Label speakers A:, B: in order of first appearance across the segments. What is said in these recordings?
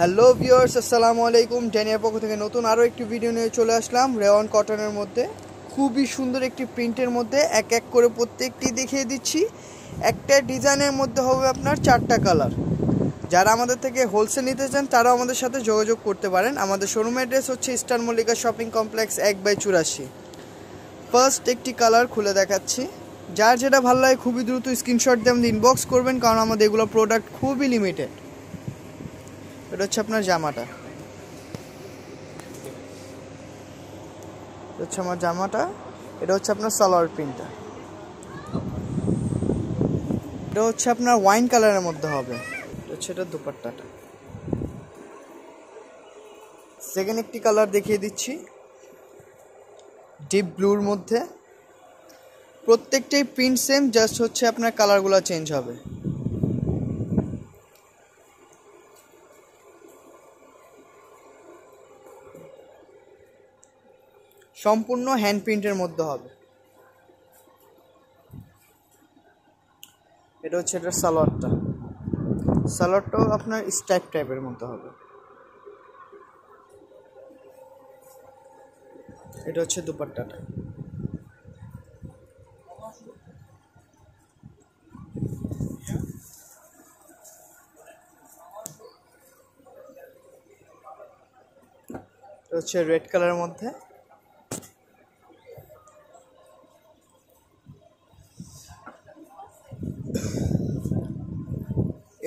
A: Hello viewers, আসসালামু আলাইকুম। ড্যানিয়ার পক্ষ থেকে নতুন আরও একটি ভিডিও নিয়ে চলে আসলাম রেওয়ান কটনের মধ্যে। খুবই সুন্দর একটি প্রিন্টের মধ্যে এক এক করে প্রত্যেকটি দেখিয়ে দিচ্ছি। একটা ডিজাইনের মধ্যে হবে আপনার 4টা কালার। যারা আমাদের থেকে হোলসেল নিতে চান তারাও আমাদের সাথে যোগাযোগ করতে পারেন। আমাদের শোরুম অ্যাড্রেস হচ্ছে eastern Mallika shopping complex 1/84। First একটি কালার খুলে দেখাচ্ছি। যার যেটা ভালো লাগে খুবই দ্রুত স্ক্রিনশট দিয়ে আমাদের ইনবক্স করবেন, কারণ আমাদের এগুলো প্রোডাক্ট খুবই লিমিটেড। এটা হচ্ছে আপনার জামাটা, এটা হচ্ছে আপনার সালোয়ার প্রিন্টটা। এটা হচ্ছে আপনার ওয়াইন কালারের মধ্যে হবে। এটা হচ্ছে এটা দুপাট্টাটা। সেকেন্ড একটি কালার দেখিয়ে দিচ্ছি, ডিপ ব্লুর মধ্যে। প্রত্যেকটাই প্রিন্ট সেম, জাস্ট হচ্ছে আপনার কালারগুলো চেঞ্জ হবে। সম্পূর্ণ হ্যান্ড প্রিন্টের মধ্যে হবে। এটা হচ্ছে এটার সালোয়ারটাও আপনার স্ট্রাইপ টাইপের মধ্যে হবে। এটা হচ্ছে দুপাট্টাটা। এটা হচ্ছে রেড কালারের মধ্যে।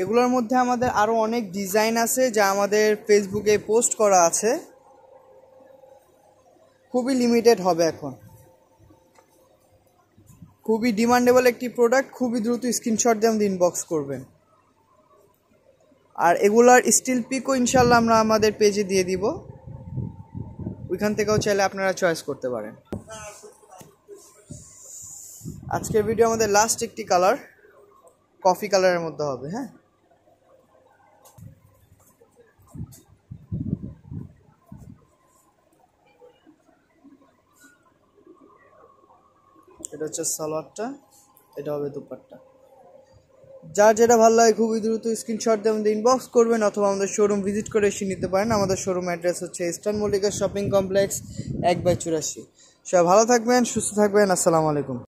A: এগুলোর মধ্যে আমাদের আরও অনেক ডিজাইন আছে যা আমাদের ফেসবুকে পোস্ট করা আছে। খুবই লিমিটেড হবে এখন, খুবই ডিমান্ডেবল একটি প্রোডাক্ট। খুবই দ্রুত স্ক্রিনশট দিয়ে আমাদের ইনবক্স করবেন। আর এগুলার স্টিল পিকও ইনশাল্লাহ আমরা আমাদের পেজে দিয়ে দিব, ওইখান থেকেও চাইলে আপনারা চয়েস করতে পারেন। আজকের ভিডিও আমাদের লাস্ট একটি কালার কফি কালারের মধ্যে হবে। হ্যাঁ, এটা হচ্ছে সালোয়ারটা, এটা হবে দুপাট্টা। যার যেটা ভালো লাগে খুবই দ্রুত স্ক্রিনশট দিয়ে আমাদের ইনবক্স করবেন, অথবা আমাদের শোরুম ভিজিট করে এসে নিতে পারেন। আমাদের শোরুম অ্যাড্রেস হচ্ছে ইস্টার্ন মল্লিকা শপিং কমপ্লেক্স 1/84। সবাই ভালো থাকবেন, সুস্থ থাকবেন। আসসালামু আলাইকুম।